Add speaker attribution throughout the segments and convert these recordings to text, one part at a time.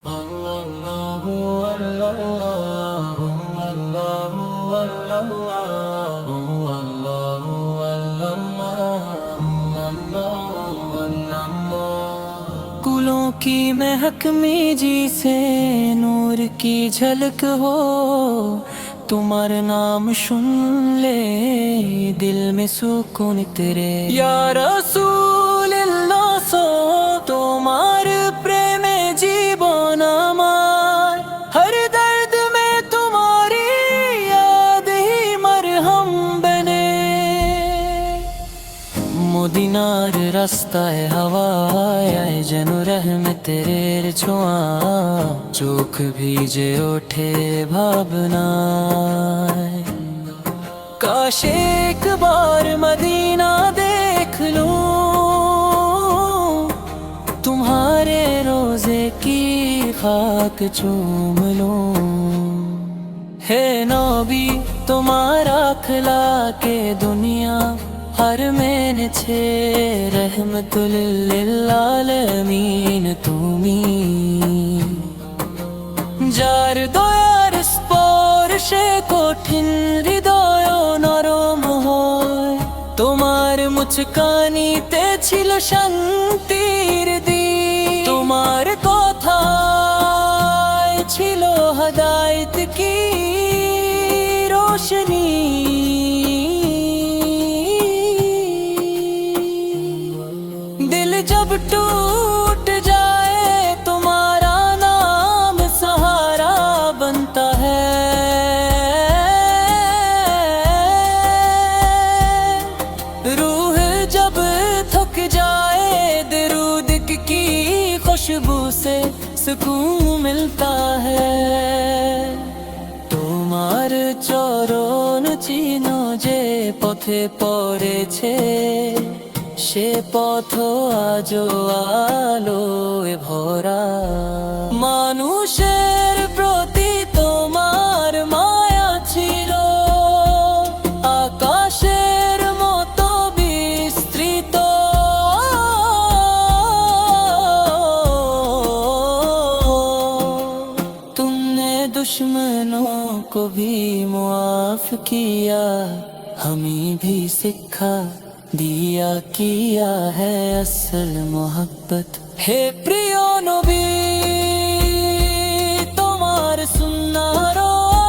Speaker 1: गुलों की महक में जी से नूर की झलक हो, तुम्हारा नाम सुन ले दिल में सुकून तेरे। या रसूल अल्लाह सो তোমার প্রেমে জীবন আমার, हर दर्द में तुम्हारी याद ही मरहम बने। মদিনার রাস্তায় হাওয়ায় যেন রহমতের ছোঁয়া, চোখ ভিজে ওঠে ভাবনায়। काश एक बार मदीना देख लूं, तुम्हारे रोजे की खाक चूम लूं। है नबी तुम्हारा खिला के दुनिया हर मैंने छे रहमतुल लिल आलमीन तुमी। যার দয়ার স্পর্শে কঠিন হৃদয় নরম হয়, তোমার মুচকানিতে ছিল শান্তির দিন। তোমার কথায় ছিল হেদায়েত কি রোশনী। दिल जब टूट जाए तुम्हारा नाम सहारा बनता है। रूह जब थक जाए दरूद की खुशबू से सुकून मिलता है। তোমার চরণ চিহ্ন যে পথে পড়েছে, সে পথ আজো আলোয় ভরা। মানুষের প্রতি তোমার মায়া ছিল আকাশের মতো বিস্তৃত। तुमने दुश्मनों को भी मुआफ किया, हमें भी सिखा दिया किया है असल मोहब्बत। हे प्रिय नबी তোমার সুন্নাহর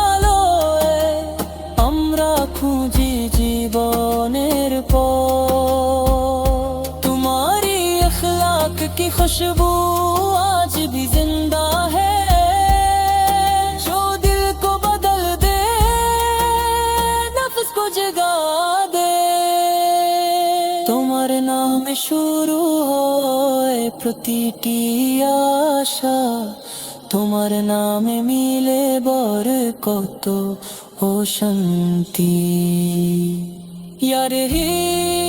Speaker 1: আলোয় আমরা খুঁজি জীবনের পথ। तुम्हारी अखलाक की खुशबू आज भी जिंदा है, जो दिल को बदल दे नफ्स को जगा दे। তোমার নামে শুরু হয় প্রতিটি আশা, তোমার নামে মিলে বরকত ও শান্তি। ইয়া রহিম